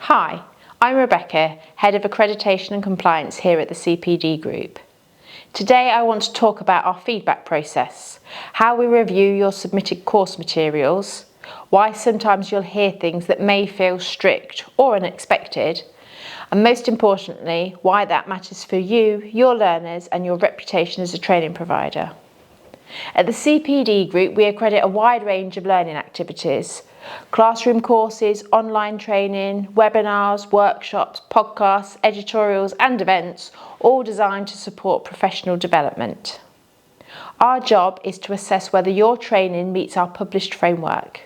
Hi, I'm Rebecca, Head of Accreditation and Compliance here at the CPD Group. Today I want to talk about our feedback process, how we review your submitted course materials, why sometimes you'll hear things that may feel strict or unexpected, and most importantly, why that matters for you, your learners, and your reputation as a training provider. At the CPD Group, we accredit a wide range of learning activities: classroom courses, online training, webinars, workshops, podcasts, editorials and events, all designed to support professional development. Our job is to assess whether your training meets our published framework,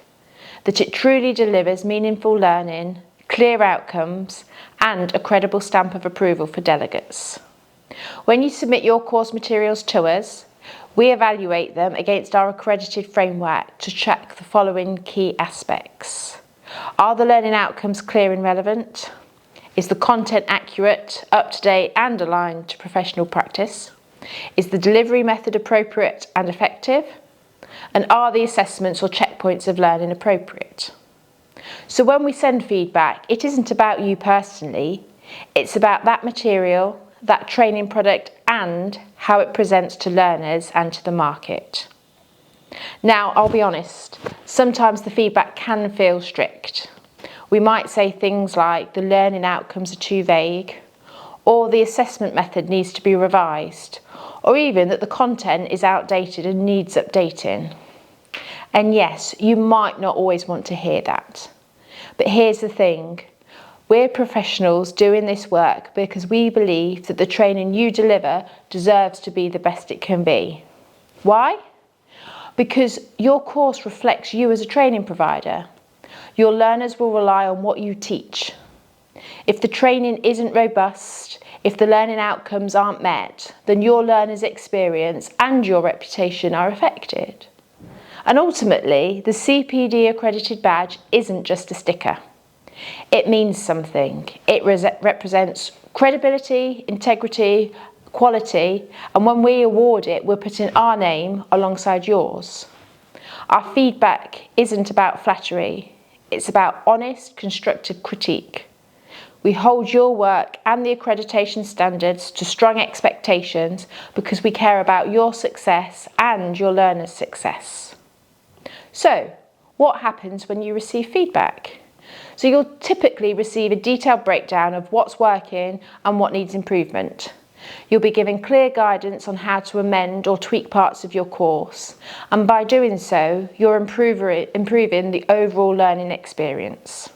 that it truly delivers meaningful learning, clear outcomes and a credible stamp of approval for delegates. When you submit your course materials to us, we evaluate them against our accredited framework to check the following key aspects. Are the learning outcomes clear and relevant? Is the content accurate, up-to-date and aligned to professional practice? Is the delivery method appropriate and effective? And are the assessments or checkpoints of learning appropriate? So when we send feedback, it isn't about you personally, it's about that material, that training product and how it presents to learners and to the market. Now, I'll be honest, sometimes the feedback can feel strict. We might say things like the learning outcomes are too vague, or the assessment method needs to be revised, or even that the content is outdated and needs updating. And yes, you might not always want to hear that. But here's the thing. We're professionals doing this work because we believe that the training you deliver deserves to be the best it can be. Why? Because your course reflects you as a training provider. Your learners will rely on what you teach. If the training isn't robust, if the learning outcomes aren't met, then your learners' experience and your reputation are affected. And ultimately, the CPD accredited badge isn't just a sticker. It means something. It represents credibility, integrity, quality, and when we award it, we're putting our name alongside yours. Our feedback isn't about flattery. It's about honest, constructive critique. We hold your work and the accreditation standards to strong expectations because we care about your success and your learners' success. So, what happens when you receive feedback? So you'll typically receive a detailed breakdown of what's working and what needs improvement. You'll be given clear guidance on how to amend or tweak parts of your course, and by doing so, you're improving the overall learning experience.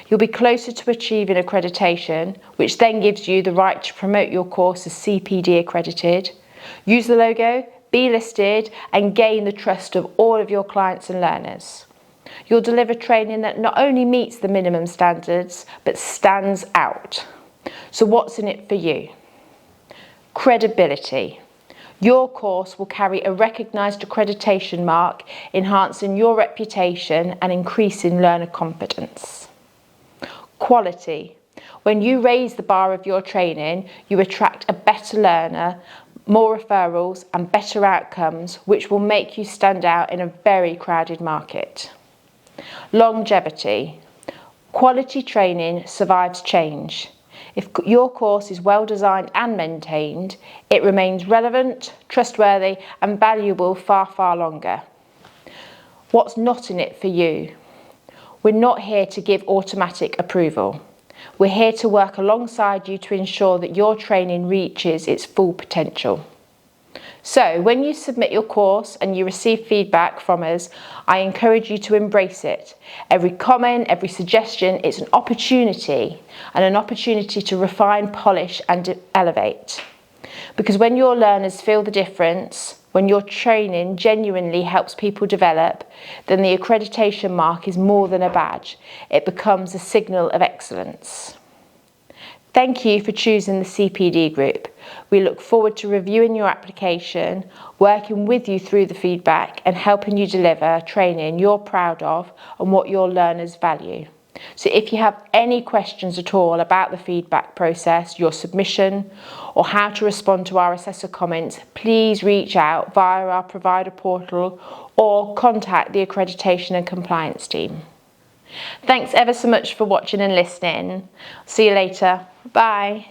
You'll be closer to achieving accreditation, which then gives you the right to promote your course as CPD accredited, use the logo, be listed, and gain the trust of all of your clients and learners. You'll deliver training that not only meets the minimum standards, but stands out. So what's in it for you? Credibility. Your course will carry a recognised accreditation mark, enhancing your reputation and increasing learner confidence. Quality. When you raise the bar of your training, you attract a better learner, more referrals and better outcomes, which will make you stand out in a very crowded market. Longevity. Quality training survives change. If your course is well designed and maintained, it remains relevant, trustworthy and valuable far longer. What's not in it for you? We're not here to give automatic approval. We're here to work alongside you to ensure that your training reaches its full potential. So, when you submit your course and you receive feedback from us, I encourage you to embrace it. Every comment, every suggestion, it's an opportunity to refine, polish and elevate. Because when your learners feel the difference, when your training genuinely helps people develop, then the accreditation mark is more than a badge. It becomes a signal of excellence. Thank you for choosing the CPD Group. We look forward to reviewing your application, working with you through the feedback and helping you deliver training you're proud of and what your learners value. So if you have any questions at all about the feedback process, your submission, or how to respond to our assessor comments, please reach out via our provider portal or contact the Accreditation and Compliance team. Thanks ever so much for watching and listening. See you later. Bye.